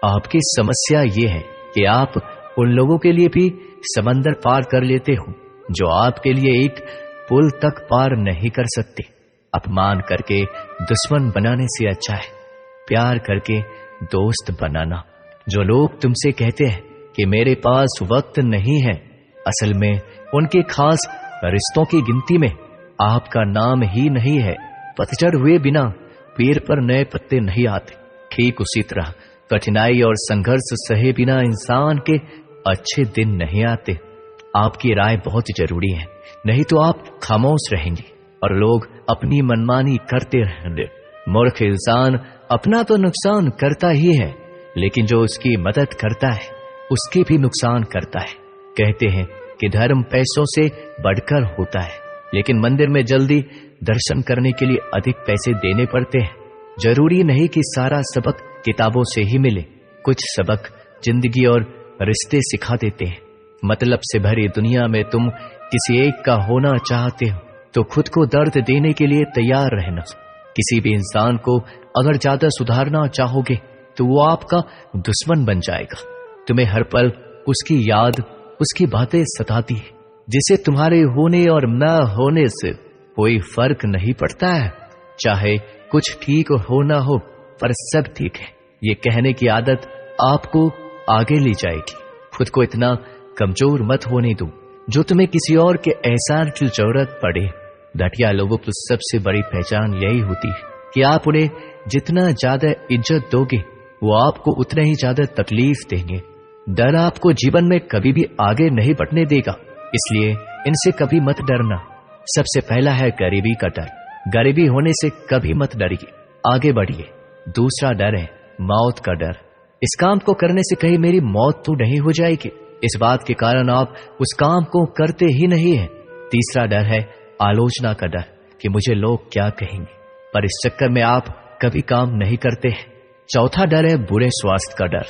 आपकी समस्या ये है कि आप उन लोगों के लिए भी समंदर पार कर लेते हो जो आपके लिए एक पुल तक पार नहीं कर सकते। अपमान करके दुश्मन बनाने से अच्छा है प्यार करके दोस्त बनाना। जो लोग तुमसे कहते हैं कि मेरे पास वक्त नहीं है, असल में उनके खास रिश्तों की गिनती में आपका नाम ही नहीं है। पतझड़ हुए बिना पेड़ पर नए पत्ते नहीं आते। ठीक उसी तरह कठिनाई और संघर्ष सहे बिना इंसान के अच्छे दिन नहीं आते। आपकी राय बहुत जरूरी है, नहीं तो आप खामोश रहेंगे और लोग अपनी मनमानी करते रहेंगे। मूर्ख इंसान अपना तो नुकसान करता ही है, लेकिन जो उसकी मदद करता है उसकी भी नुकसान करता है। कहते हैं कि धर्म पैसों से बढ़कर होता है, लेकिन मंदिर में जल्दी दर्शन करने के लिए अधिक पैसे देने पड़ते हैं। जरूरी नहीं कि सारा सबक किताबों से ही मिले, कुछ सबक जिंदगी और रिश्ते सिखा देते हैं। मतलब से भरी दुनिया में तुम किसी एक का होना चाहते हो तो खुद को दर्द देने के लिए तैयार रहना। किसी भी इंसान को अगर ज्यादा सुधारना चाहोगे तो वो आपका दुश्मन बन जाएगा। तुम्हें हर पल उसकी याद, उसकी बातें सताती है, जिसे तुम्हारे होने और न होने से कोई फर्क नहीं पड़ता है। चाहे कुछ ठीक हो ना हो, पर सब ठीक है ये कहने की आदत आपको आगे ले जाएगी। खुद को इतना कमजोर मत होने दो जो तुम्हें किसी और के एहसान की जरूरत पड़े। घटिया लोगों की सबसे बड़ी पहचान यही होती है कि आप उन्हें जितना ज्यादा इज्जत दोगे वो आपको उतना ही ज्यादा तकलीफ देंगे। डर आपको जीवन में कभी भी आगे नहीं बढ़ने देगा, इसलिए इनसे कभी मत डरना। सबसे पहला है गरीबी का डर। गरीबी होने से कभी मत डरिए, आगे बढ़िए। दूसरा डर है मौत का डर। इस काम को करने से कहीं मेरी मौत तो नहीं हो जाएगी, इस बात के कारण आप उस काम को करते ही नहीं है। तीसरा डर है आलोचना का डर कि मुझे लोग क्या कहेंगे, पर इस चक्कर में आप कभी काम नहीं करते हैं। चौथा डर है बुरे स्वास्थ्य का डर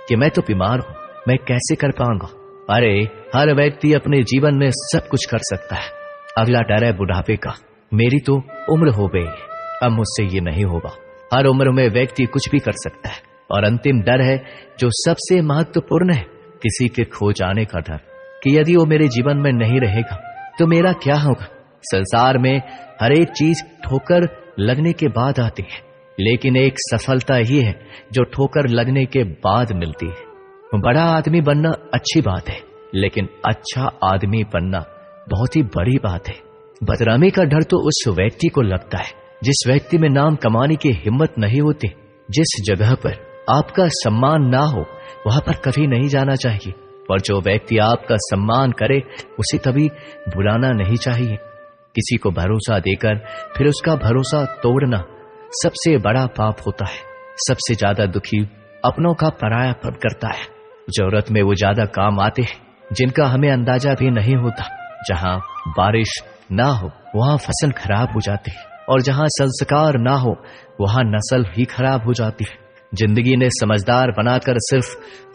कि मैं तो बीमार हूं, मैं कैसे कर पाऊंगा। अरे हर व्यक्ति अपने जीवन में सब कुछ कर सकता है। अगला डर है बुढ़ापे का। मेरी तो उम्र हो गई, अब मुझसे ये नहीं होगा। हर उम्र में व्यक्ति कुछ भी कर सकता है। और अंतिम डर है जो सबसे महत्वपूर्ण है, किसी के खो जाने का डर कि यदि वो मेरे जीवन में नहीं रहेगा तो मेरा क्या होगा। संसार में हर एक चीज ठोकर लगने के बाद आती है, लेकिन एक सफलता ही है जो ठोकर लगने के बाद मिलती है। बड़ा आदमी बनना अच्छी बात है, लेकिन अच्छा आदमी बनना बहुत ही बड़ी बात है। बदनामी का डर तो उस व्यक्ति को लगता है जिस व्यक्ति में नाम कमाने की हिम्मत नहीं होती। जिस जगह पर आपका सम्मान ना हो वहां पर कभी नहीं जाना चाहिए, और जो व्यक्ति आपका सम्मान करे उसे कभी भुलाना नहीं चाहिए। किसी को भरोसा देकर फिर उसका भरोसा तोड़ना सबसे बड़ा पाप होता है। सबसे ज्यादा दुखी अपनों का परायापन करता है। जरूरत में वो ज्यादा काम आते हैं जिनका हमें अंदाजा भी नहीं होता। जहां बारिश ना हो वहां फसल खराब हो जाती है, और जहां संस्कार ना हो वहां नस्ल ही खराब हो जाती है। जिंदगी ने समझदार बनाकर सिर्फ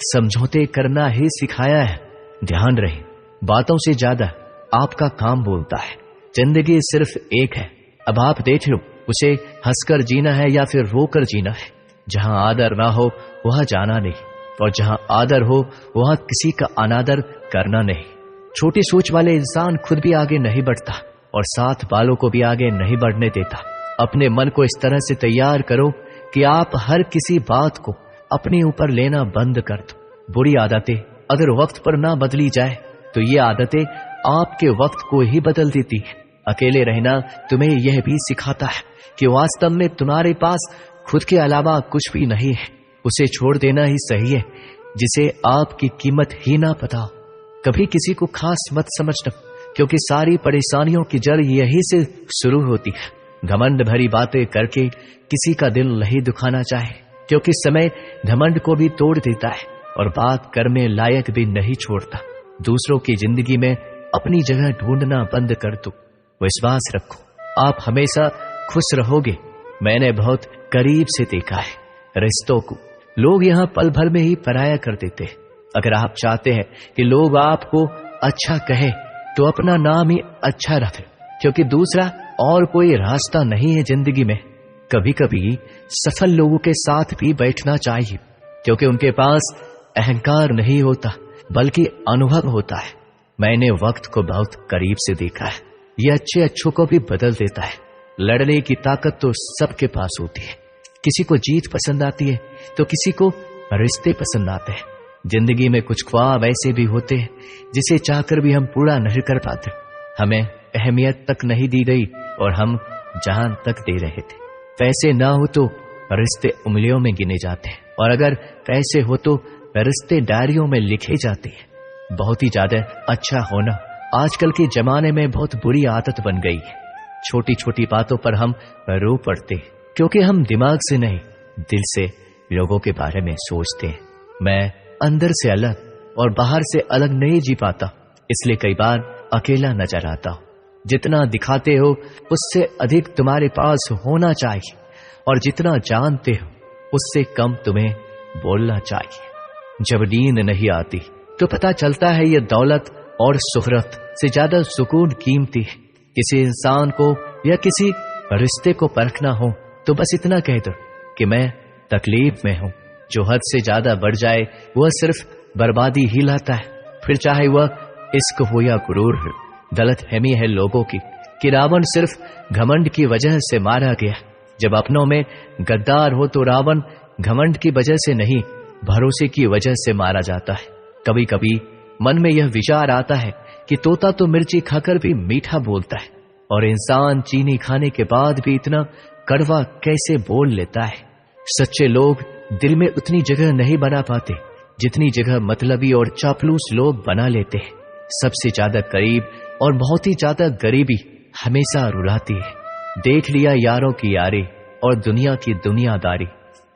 समझौते करना ही सिखाया है। ध्यान रहे, बातों से ज्यादा आपका काम बोलता है। जिंदगी सिर्फ एक है, अब आप देख लो उसे हंसकर जीना है या फिर रोकर जीना है। जहां आदर ना हो वहां जाना नहीं, और जहां आदर हो वहां किसी का अनादर करना नहीं। छोटी सोच वाले इंसान खुद भी आगे नहीं बढ़ता और साथ वालों को भी आगे नहीं बढ़ने देता। अपने मन को इस तरह से तैयार करो कि आप हर किसी बात को अपने ऊपर लेना बंद कर दो। बुरी आदतें अगर वक्त पर ना बदली जाए तो ये आदतें आपके वक्त को ही बदल देती है। अकेले रहना तुम्हें यह भी सिखाता है कि वास्तव में तुम्हारे पास खुद के अलावा कुछ भी नहीं है। उसे छोड़ देना ही सही है जिसे आपकी कीमत ही ना पता हो। कभी किसी को खास मत समझना, क्योंकि सारी परेशानियों की जड़ यही से शुरू होती है। घमंड भरी बातें करके किसी का दिल नहीं दुखाना चाहे, क्योंकि समय घमंड को भी तोड़ देता है और बात करने लायक भी नहीं छोड़ता। दूसरों की जिंदगी में अपनी जगह ढूंढना बंद कर दो। विश्वास रखो, आप हमेशा खुश रहोगे। मैंने बहुत करीब से देखा है रिश्तों को लोग यहाँ पल भर में ही पराया कर देते हैं। अगर आप चाहते हैं कि लोग आपको अच्छा कहे तो अपना नाम ही अच्छा रखें, क्योंकि दूसरा और कोई रास्ता नहीं है जिंदगी में। कभी कभी सफल लोगों के साथ भी बैठना चाहिए, क्योंकि उनके पास अहंकार नहीं होता बल्कि अनुभव होता है। मैंने वक्त को बहुत करीब से देखा है। ये अच्छे अच्छों को भी बदल देता है। लड़ने की ताकत तो सबके पास होती है। किसी को जीत पसंद आती है तो किसी को रिश्ते पसंद आते हैं। जिंदगी में कुछ ख्वाब ऐसे भी होते हैं जिसे चाहकर भी हम पूरा नहीं कर पाते। हमें अहमियत तक नहीं दी गई और हम जान तक दे रहे थे। पैसे ना हो तो रिश्ते उंगलियों में गिने जाते हैं, और अगर पैसे हो तो रिश्ते डायरियों में लिखे जाते हैं। बहुत ही ज्यादा अच्छा होना आजकल के जमाने में बहुत बुरी आदत बन गई है। छोटी छोटी बातों पर हम रो पड़ते हैं क्योंकि हम दिमाग से नहीं दिल से लोगों के बारे में सोचते हैं। मैं अंदर से अलग और बाहर से अलग नहीं जी पाता, इसलिए कई बार अकेला नजर आता हूं। जितना दिखाते हो उससे अधिक तुम्हारे पास होना चाहिए, और जितना जानते हो उससे कम तुम्हें बोलना चाहिए। जब नींद नहीं आती तो पता चलता है ये दौलत और शोहरत से ज्यादा सुकून कीमती है। किसी इंसान को या किसी रिश्ते को परखना हो तो बस इतना कह दो कि मैं तकलीफ में हूं। जो हद से ज्यादा बढ़ जाए वह सिर्फ बर्बादी ही लाता है, फिर चाहे वह इश्क हो या गुरूर हो। गलतफहमी है लोगों की कि रावण सिर्फ घमंड की वजह से मारा गया। जब अपनों में गद्दार हो तो रावण घमंड की वजह से नहीं, भरोसे की वजह से मारा जाता है। कभी कभी मन में यह विचार आता है कि तोता तो मिर्ची खाकर भी मीठा बोलता है, और इंसान चीनी खाने के बाद भी इतना कड़वा कैसे बोल लेता है। सच्चे लोग दिल में उतनी जगह नहीं बना पाते जितनी जगह मतलबी और चापलूस लोग बना लेते हैं। सबसे ज्यादा करीब और बहुत ही ज्यादा गरीबी हमेशा रुलाती है। देख लिया यारों की यारी और दुनिया की दुनियादारी,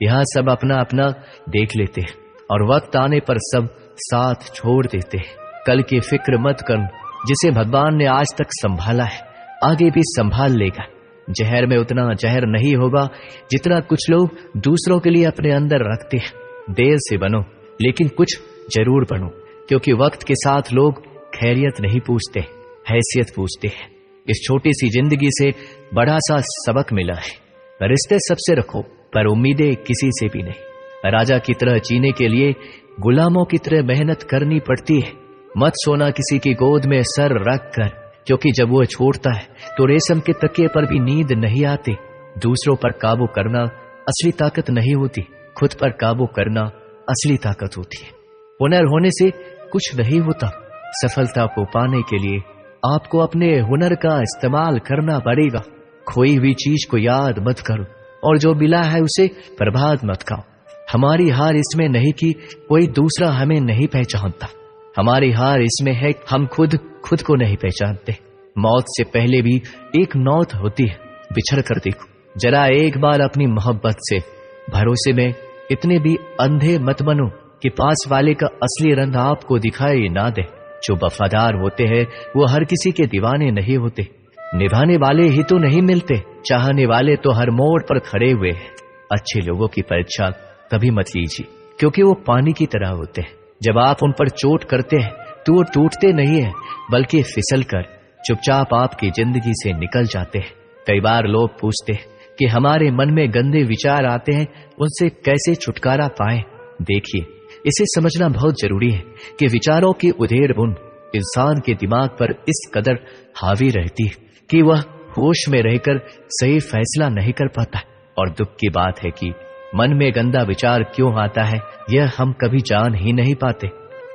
यहाँ सब अपना अपना देख लेते हैं और वक्त आने पर सब साथ छोड़ देते हैं। कल की फिक्र मत कर, जिसे भगवान ने आज तक संभाला है आगे भी संभाल लेगा। जहर में उतना जहर नहीं होगा जितना कुछ लोग दूसरों के लिए अपने अंदर रखते हैं। देर से बनो लेकिन कुछ जरूर बनो, क्योंकि वक्त के साथ लोग खैरियत नहीं पूछते, हैसियत पूछते हैं। इस छोटी सी जिंदगी से बड़ा सा सबक मिला है। रिश्ते सबसे रखो पर उम्मीदें किसी से भी नहीं। राजा की तरह जीने के लिए गुलामों की तरह मेहनत करनी पड़ती है। मत सोना किसी की गोद में सर रख कर, क्योंकि जब वो छोड़ता है तो रेशम के तकिए पर भी नींद नहीं आती। दूसरों पर काबू करना असली ताकत नहीं होती, खुद पर काबू करना असली ताकत होती है। हुनर होने से कुछ नहीं होता। सफलता को पाने के लिए आपको अपने हुनर का इस्तेमाल करना पड़ेगा। खोई हुई चीज को याद मत करो और जो मिला है उसे बर्बाद मत खाओ। हमारी हार इसमें नहीं कि कोई दूसरा हमें नहीं पहचानता, हमारी हार इसमें है हम खुद को नहीं पहचानते। मौत से पहले भी एक मौत होती है, बिछड़ कर देखो। जरा एक बार अपनी मोहब्बत से भरोसे में इतने भी अंधे मत बनो कि पास वाले का असली रंग आपको दिखाई ना दे। जो वफादार होते हैं वो हर किसी के दीवाने नहीं होते। निभाने वाले ही तो नहीं मिलते, चाहने वाले तो हर मोड़ पर खड़े हुए हैं। अच्छे लोगों की परीक्षा कभी मत लीजिए, क्योंकि वो पानी की तरह होते हैं। जब आप उन पर चोट करते हैं तो वो टूटते नहीं है, बल्कि फिसल कर चुपचाप आपकी जिंदगी से निकल जाते हैं। कई बार लोग पूछते हैं कि हमारे मन में गंदे विचार आते हैं, उनसे कैसे छुटकारा पाएं। देखिए, इसे समझना बहुत जरूरी है कि विचारों की उधेड़ बुन इंसान के दिमाग पर इस कदर हावी रहती है कि वह होश में रहकर सही फैसला नहीं कर पाता। और दुख की बात है कि मन में गंदा विचार क्यों आता है यह हम कभी जान ही नहीं पाते।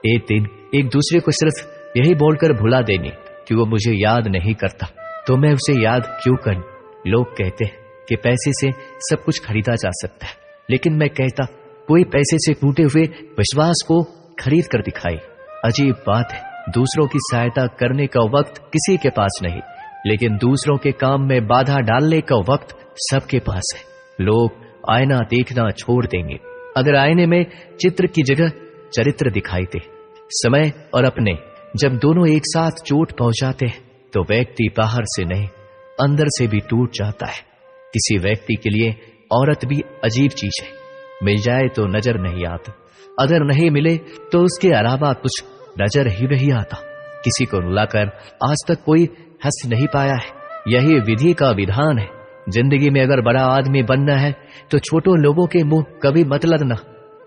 एक दिन एक दूसरे को सिर्फ यही बोलकर भुला देंगे कि वो मुझे याद नहीं करता, तो मैं उसे याद क्यों करूं। लोग कहते हैं कि पैसे से सब कुछ खरीदा जा सकता है, लेकिन मैं कहता कोई पैसे से टूटे हुए विश्वास को खरीद कर दिखाए। अजीब बात है, दूसरों की सहायता करने का वक्त किसी के पास नहीं, लेकिन दूसरों के काम में बाधा डालने का वक्त सबके पास है। लोग आईना देखना छोड़ देंगे अगर आईने में चित्र की जगह चरित्र दिखाई दे। समय और अपने जब दोनों एक साथ चोट पहुंचाते हैं तो व्यक्ति बाहर से नहीं अंदर से भी टूट जाता है। किसी व्यक्ति के लिए औरत भी अजीब चीज है, मिल जाए तो नजर नहीं आता, अगर नहीं मिले तो उसके अलावा कुछ नजर ही नहीं आता। किसी को रुलाकर आज तक कोई हंस नहीं पाया है, यही विधि का विधान है। जिंदगी में अगर बड़ा आदमी बनना है तो छोटों लोगों के मुंह कभी मत लगना।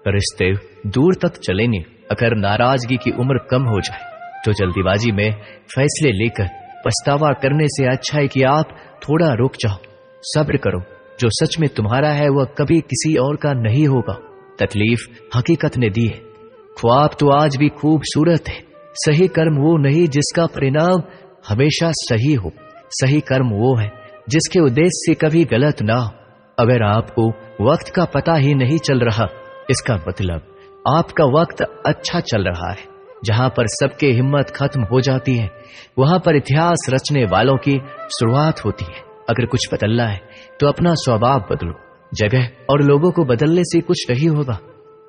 रिश्ते दूर तक चलेंगे अगर नाराजगी की उम्र कम हो जाए। तो जल्दीबाजी में फैसले लेकर पछतावा करने से अच्छा है कि आप थोड़ा रुक जाओ, सब्र करो। जो सच में तुम्हारा है वह कभी किसी और का नहीं होगा। तकलीफ हकीकत ने दी है, ख्वाब तो आज भी खूबसूरत है। सही कर्म वो नहीं जिसका परिणाम हमेशा सही हो, सही कर्म वो है जिसके उद्देश्य से कभी गलत ना हो। अगर आपको वक्त का पता ही नहीं चल रहा, इसका मतलब आपका वक्त अच्छा चल रहा है। जहां पर सबके हिम्मत खत्म हो जाती है, वहां पर इतिहास रचने वालों की शुरुआत होती है। अगर कुछ बदलना है तो अपना स्वभाव बदलो। जगह और लोगों को बदलने से कुछ नहीं होगा।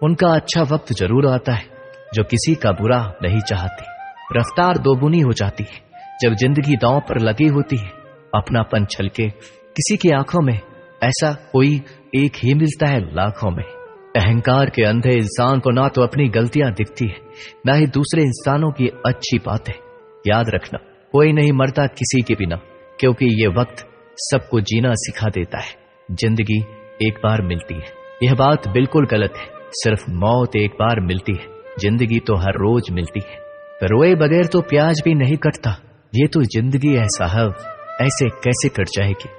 उनका अच्छा वक्त जरूर आता है जो किसी का बुरा नहीं चाहते। रफ्तार दोगुनी हो जाती है जब जिंदगी दांव पर लगी होती है। अपनापन छलके किसी की आंखों में, ऐसा कोई एक ही मिलता है लाखों में। अहंकार के अंधे इंसान को ना तो अपनी गलतियां दिखती है, ना ही दूसरे इंसानों की अच्छी बातें। याद रखना, कोई नहीं मरता किसी के बिना, क्योंकि ये वक्त सबको जीना सिखा देता है। जिंदगी एक बार मिलती है, यह बात बिल्कुल गलत है। सिर्फ मौत एक बार मिलती है, जिंदगी तो हर रोज मिलती है। रोए बगैर तो प्याज भी नहीं कटता। ये तो जिंदगी है साहब, ऐसे कैसे कट जाएगी।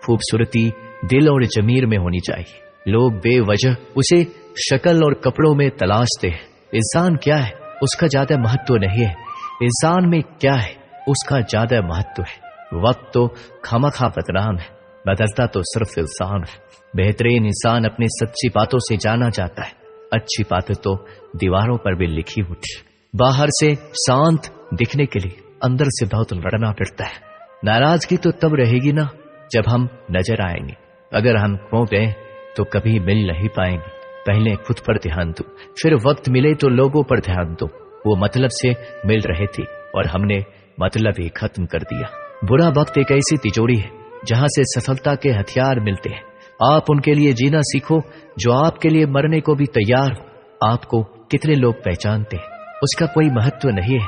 खूबसूरती दिल और जमीर में होनी चाहिए। लोग बेवजह उसे शक्ल और कपड़ों में तलाशते हैं। इंसान क्या है उसका ज्यादा महत्व नहीं है, इंसान में क्या है उसका ज्यादा महत्व है। वक्त तो खामखा बदनाम है, बदलता तो सिर्फ इंसान है। बेहतरीन इंसान अपनी सच्ची बातों से जाना जाता है। अच्छी बातें तो दीवारों पर भी लिखी होती है। बाहर से शांत दिखने के लिए अंदर से बहुत लड़ना पड़ता है। नाराजगी तो तब रहेगी ना जब हम नजर आएंगे। अगर हम खो गए तो कभी मिल नहीं पाएंगे। पहले खुद पर ध्यान दो, फिर वक्त मिले तो लोगों पर ध्यान दो। वो मतलब से मिल रहे थे और हमने मतलब ही खत्म कर दिया। बुरा वक्त एक ऐसी तिजोरी है जहां से सफलता के हथियार मिलते हैं। आप उनके लिए जीना सीखो जो आपके लिए मरने को भी तैयार हो। आपको कितने लोग पहचानते हैं उसका कोई महत्व नहीं है,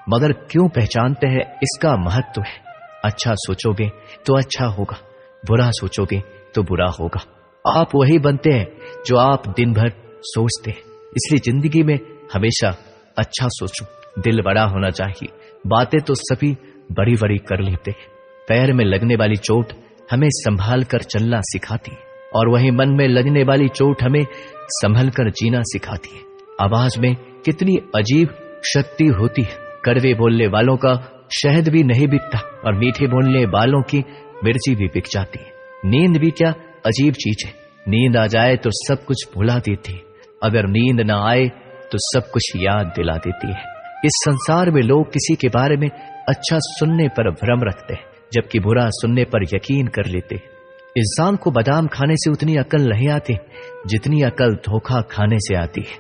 मगर क्यों पहचानते हैं इसका महत्व है। अच्छा सोचोगे तो अच्छा होगा, बुरा सोचोगे तो बुरा होगा। आप वही बनते हैं जो आप दिन भर सोचते हैं। इसलिए जिंदगी में हमेशा अच्छा सोचो। दिल बड़ा होना चाहिए। बातें तो सभी बड़ी बड़ी कर लेते हैं। पैर में लगने वाली चोट हमें संभाल कर चलना सिखाती है, और वही मन में लगने वाली चोट हमें संभल कर जीना सिखाती है। आवाज में कितनी अजीब शक्ति होती है। कड़वे बोलने वालों का शहद भी नहीं बिकता, और मीठे बोलने वालों की मिर्ची भी बिक जाती है। नींद भी क्या अजीब चीज है। नींद आ जाए तो सब कुछ भुला देती है, अगर नींद ना आए तो सब कुछ याद दिला देती है। इस संसार में लोग किसी के बारे में अच्छा सुनने पर भ्रम रखते हैं, जबकि बुरा सुनने पर यकीन कर लेते हैं। इंसान को बादाम खाने से उतनी अकल नहीं आती जितनी अकल धोखा खाने से आती है।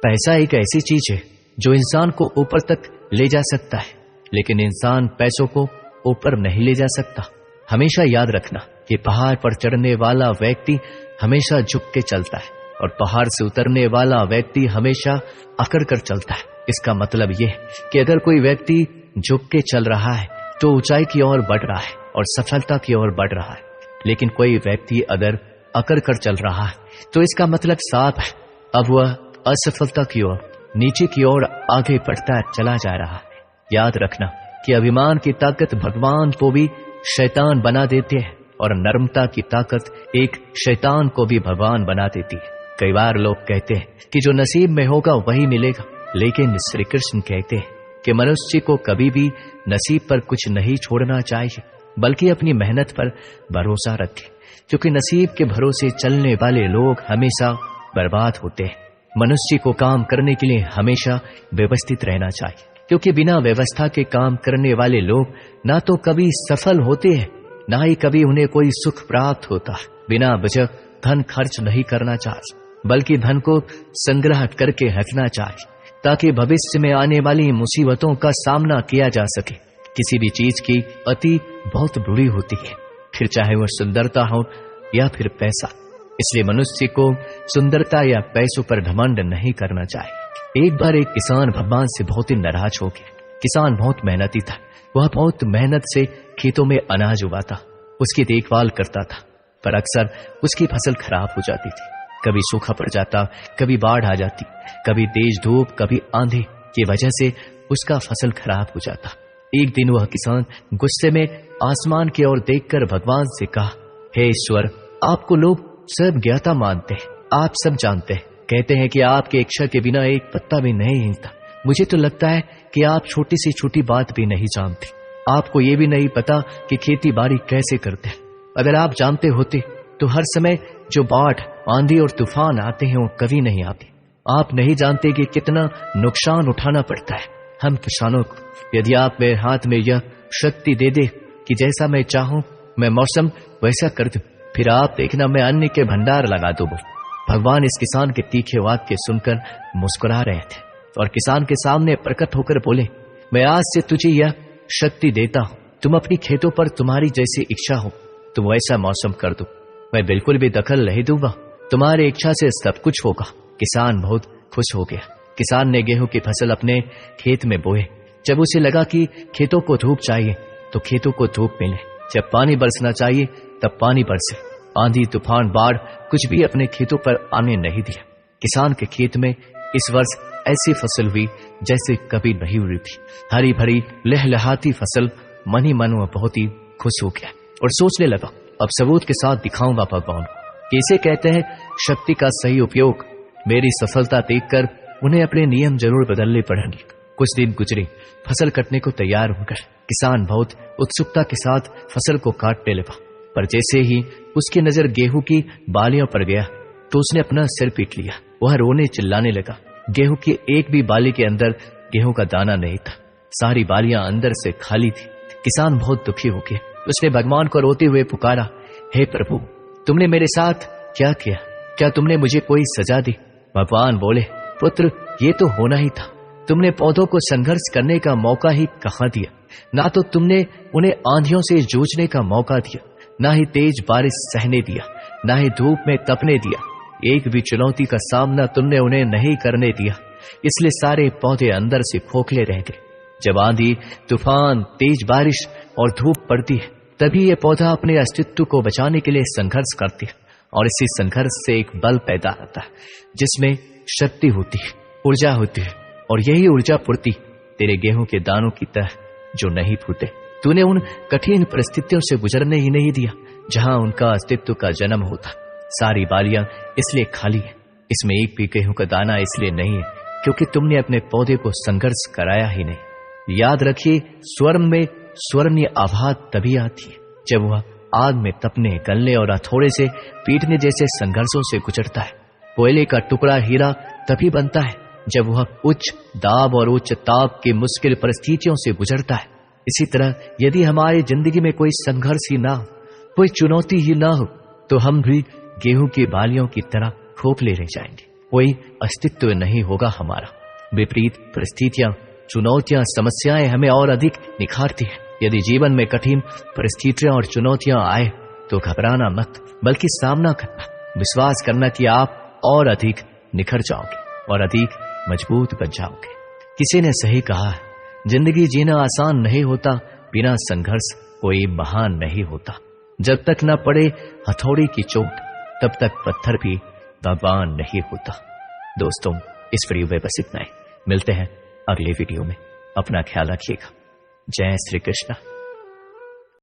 पैसा एक ऐसी चीज है जो इंसान को ऊपर तक ले जा सकता है, लेकिन इंसान पैसों को ऊपर नहीं ले जा सकता। हमेशा याद रखना कि पहाड़ पर चढ़ने वाला व्यक्ति हमेशा झुक के चलता है, और पहाड़ से उतरने वाला व्यक्ति हमेशा अकड़ कर चलता है। इसका मतलब यह है कि अगर कोई व्यक्ति झुक के चल रहा है तो ऊंचाई की ओर बढ़ रहा है और सफलता की ओर बढ़ रहा है, लेकिन कोई व्यक्ति अगर अकड़ कर चल रहा है तो इसका मतलब साफ है, अब वह असफलता की ओर, नीचे की ओर आगे बढ़ता चला जा रहा है। याद रखना कि अभिमान की ताकत भगवान को भी शैतान बना देते हैं, और नर्मता की ताकत एक शैतान को भी भगवान बना देती है। कई बार लोग कहते हैं कि जो नसीब में होगा वही मिलेगा, लेकिन श्री कृष्ण कहते हैं कि मनुष्य को कभी भी नसीब पर कुछ नहीं छोड़ना चाहिए, बल्कि अपनी मेहनत पर भरोसा रखे, क्योंकि नसीब के भरोसे चलने वाले लोग हमेशा बर्बाद होते हैं। मनुष्य को काम करने के लिए हमेशा व्यवस्थित रहना चाहिए, क्योंकि बिना व्यवस्था के काम करने वाले लोग ना तो कभी सफल होते हैं, ना ही कभी उन्हें कोई सुख प्राप्त होता है। बिना वजह धन खर्च नहीं करना चाहिए, बल्कि धन को संग्रह करके रखना चाहिए, ताकि भविष्य में आने वाली मुसीबतों का सामना किया जा सके। किसी भी चीज की अति बहुत बुरी होती है, फिर चाहे वह सुंदरता हो या फिर पैसा। इसलिए मनुष्य को सुंदरता या पैसों पर घमंड नहीं करना चाहिए। एक बार एक किसान भगवान से बहुत ही नाराज हो गया। किसान बहुत मेहनती था, वह बहुत मेहनत से खेतों में अनाज उगाता, उसकी देखभाल करता था, पर अक्सर उसकी फसल खराब हो जाती थी। कभी सूखा पड़ जाता, कभी बाढ़ आ जाती, कभी तेज धूप, कभी आंधी की वजह से उसका फसल खराब हो जाता। एक दिन वह किसान गुस्से में आसमान की ओर देखकर भगवान से कहा, हे ईश्वर, आपको लोग सब ज्ञाता मानते हैं, आप सब जानते हैं, कहते हैं कि आपके इच्छा के बिना एक पत्ता भी नहीं हिलता। मुझे तो लगता है कि आप छोटी से छोटी बात भी नहीं जानते। आपको ये भी नहीं पता कि खेती बाड़ी कैसे करते हैं। अगर आप जानते होते तो हर समय जो बाढ़, आंधी और तूफान आते हैं वो कभी नहीं आते। आप नहीं जानते कि कितना नुकसान उठाना पड़ता है हम किसानों को। यदि आप मेरे हाथ में यह शक्ति दे दे कि जैसा मैं चाहूं मैं मौसम वैसा कर दूं, फिर आप देखना मैं अन्न के भंडार लगा दूंगा। भगवान इस किसान के तीखे वाक्य सुनकर मुस्कुरा रहे थे और किसान के सामने प्रकट होकर बोले, मैं आज से तुझे यह शक्ति देता हूं, तुम अपनी खेतों पर तुम्हारी जैसी इच्छा हो तुम वैसा मौसम कर दो, मैं बिल्कुल भी दखल नहीं दूंगा, तुम्हारी इच्छा से सब कुछ होगा। किसान बहुत खुश हो गया। किसान ने गेहूं की फसल अपने खेत में बोए। जब उसे लगा कि खेतों को धूप चाहिए तो खेतों को धूप मिले, जब पानी बरसना चाहिए तब पानी बरसे। आंधी, तूफान, बाढ़ कुछ भी अपने खेतों पर आने नहीं दिया। किसान के खेत में इस वर्ष ऐसी फसल हुई जैसे कभी नहीं हुई थी। हरी भरी लहलहाती फसल। मन ही मन वह बहुत ही खुश हो गया और सोचने लगा, अब सबूत के साथ दिखाऊंगा भगवान को कैसे कहते हैं शक्ति का सही उपयोग। मेरी सफलता देखकर उन्हें अपने नियम जरूर बदलने पड़ेंगे। कुछ दिन गुजरे। फसल कटने को तैयार होकर किसान बहुत उत्सुकता के साथ फसल को काटने लगा, पर जैसे ही उसकी नजर गेहूं की बालियों पर गया तो उसने अपना सिर पीट लिया। वह रोने चिल्लाने लगा। गेहूं की एक भी बाली के अंदर गेहूं का दाना नहीं था, सारी बालियां अंदर से खाली थी। किसान बहुत दुखी हो गया। उसने भगवान को रोते हुए पुकारा, हे प्रभु, तुमने मेरे साथ क्या किया? क्या तुमने मुझे कोई सजा दी? भगवान बोले, पुत्र, ये तो होना ही था। तुमने पौधों को संघर्ष करने का मौका ही कहां दिया? ना तो तुमने उन्हें आंधियों से जूझने का मौका दिया, ना ही तेज बारिश सहने दिया, ना ही धूप में तपने दिया। एक भी चुनौती का सामना तुमने उन्हें नहीं करने दिया, इसलिए सारे पौधे अंदर से खोखले रह गए। जब आंधी, तूफान, तेज बारिश और धूप पड़ती है तभी ये पौधा अपने अस्तित्व को बचाने के लिए संघर्ष करती है और इसी संघर्ष से एक बल पैदा होता है जिसमें शक्ति होती है, ऊर्जा होती है, और यही ऊर्जा पूर्ति तेरे गेहूं के दानों की तरह जो नहीं फूटे। तूने उन कठिन परिस्थितियों से गुजरने ही नहीं दिया जहां उनका अस्तित्व का जन्म होता। सारी बालियां इसलिए खाली है, इसमें एक भी गेहूं का दाना इसलिए नहीं है क्योंकि तुमने अपने पौधे को संघर्ष कराया ही नहीं। याद रखिए, स्वर्ण में स्वर्णीय आभात तभी आती है जब वह आग में तपने, गलने और हथौड़े से पीटने जैसे संघर्षों से गुजरता है। कोयले का टुकड़ा हीरा तभी बनता है जब वह उच्च दाब और उच्च ताप की मुश्किल परिस्थितियों से गुजरता है। इसी तरह यदि हमारी जिंदगी में कोई संघर्ष ही ना हो, कोई चुनौती ही ना हो, तो हम भी गेहूं की बालियों की तरह खोखले रह जाएंगे। कोई अस्तित्व नहीं होगा हमारा। विपरीत परिस्थितियां, चुनौतियां, समस्याएं हमें और अधिक निखारती है। यदि जीवन में कठिन परिस्थितियां और चुनौतियां आए तो घबराना मत, बल्कि सामना करना, विश्वास करना कि आप और अधिक निखर जाओगे और अधिक मजबूत बन जाओगे। किसी ने सही कहा है, जिंदगी जीना आसान नहीं होता, बिना संघर्ष कोई महान नहीं होता। जब तक न पड़े हथौड़ी की चोट तब तक पत्थर भी भगवान नहीं होता। दोस्तों, इस वीडियो में बस इतना ही। मिलते हैं अगले वीडियो में। अपना ख्याल रखिएगा। जय श्री कृष्ण।